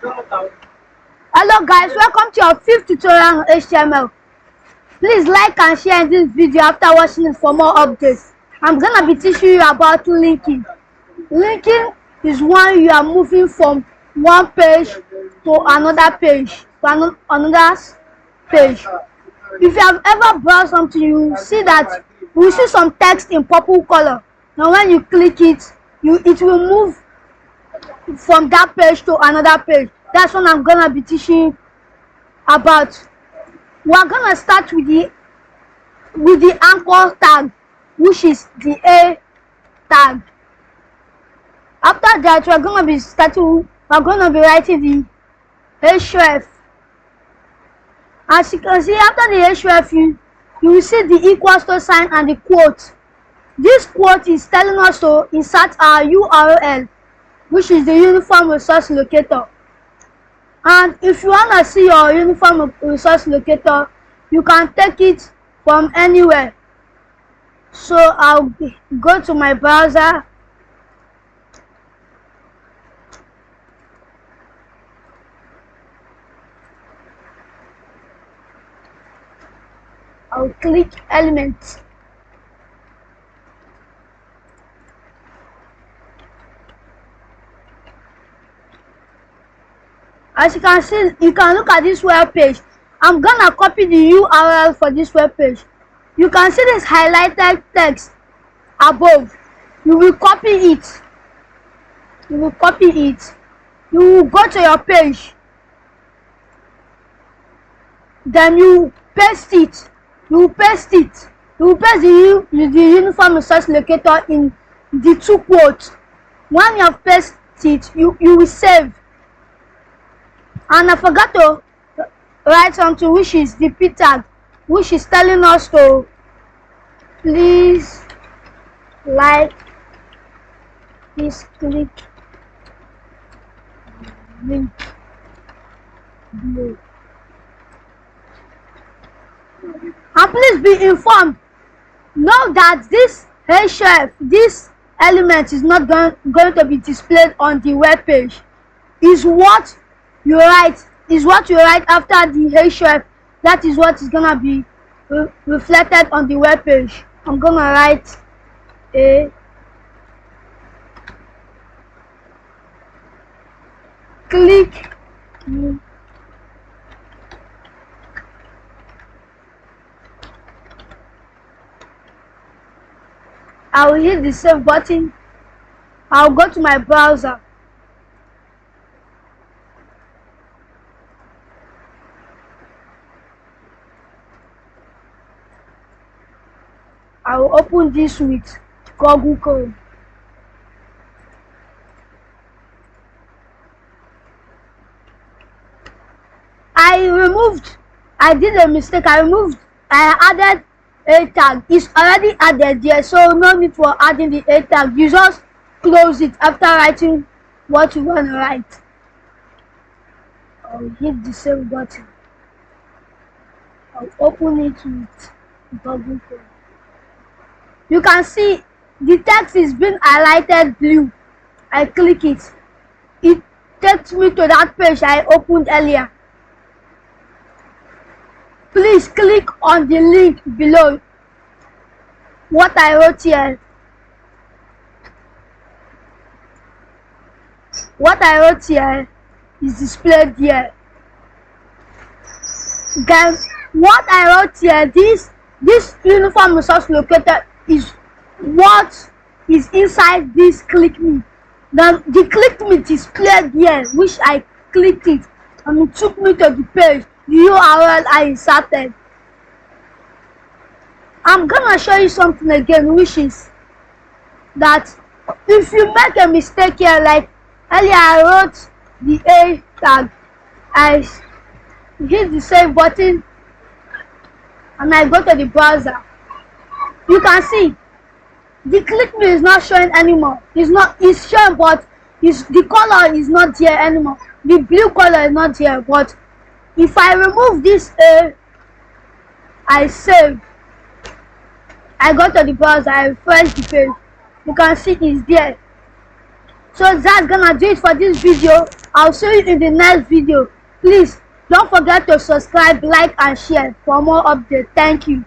Hello guys, welcome to your 5th tutorial on HTML. Please like and share this video after watching it for more updates. I'm gonna be teaching you about linking. Linking is when you are moving from one page to another page, another page. If you have ever browsed something, you see that you will see some text in purple color. Now when you click it, it will move from that page to another page. That's what I'm gonna be teaching about. We're gonna start with the anchor tag, which is the A tag. After that, we're gonna be writing the href. As you can see, after the href, you will see the equals to sign and the quote. This quote is telling us to insert our URL, which is the uniform resource locator. And if you want to see your uniform resource locator, you can take it from anywhere. So I'll go to my browser. I'll click elements. As you can see, you can look at this web page. I'm gonna copy the URL for this web page. You can see this highlighted text above. You will copy it. You will go to your page. Then you paste it. You paste the uniform resource locator in the two quotes. When you have pasted it, you will save. And I forgot to write something, which is the p tag, which is telling us to please like, please click link below. And please be informed. Know that this href, this element is not going to be displayed on the web page. Is what you write after the href. That is what is gonna be reflected on the web page. I'm gonna write a click me. I will hit the save button. I'll go to my browser. I will open this with Google Chrome. I did a mistake. I added a tag. It's already added there, so no need for adding the a tag. You just close it after writing what you want to write. I'll hit the save button. I'll open it with Google Chrome. You can see the text is being highlighted blue. I click it. It takes me to that page I opened earlier. Please click on the link below. What I wrote here. Is displayed here. Then what I wrote here, this uniform resource locator is what is inside this click me. Then the click me displayed here, which I clicked it, and it took me to the page, the URL I inserted. I'm gonna show you something again, which is that if you make a mistake here, like earlier I wrote the A tag, I hit the save button and I go to the browser. You can see the click me is not showing anymore. It's showing, but the color is not here anymore. The blue color is not here. But if I remove this A, I save. I go to the browser, I refresh the page. You can see it's there. So that's gonna do it for this video. I'll see you in the next video. Please don't forget to subscribe, like and share for more updates. Thank you.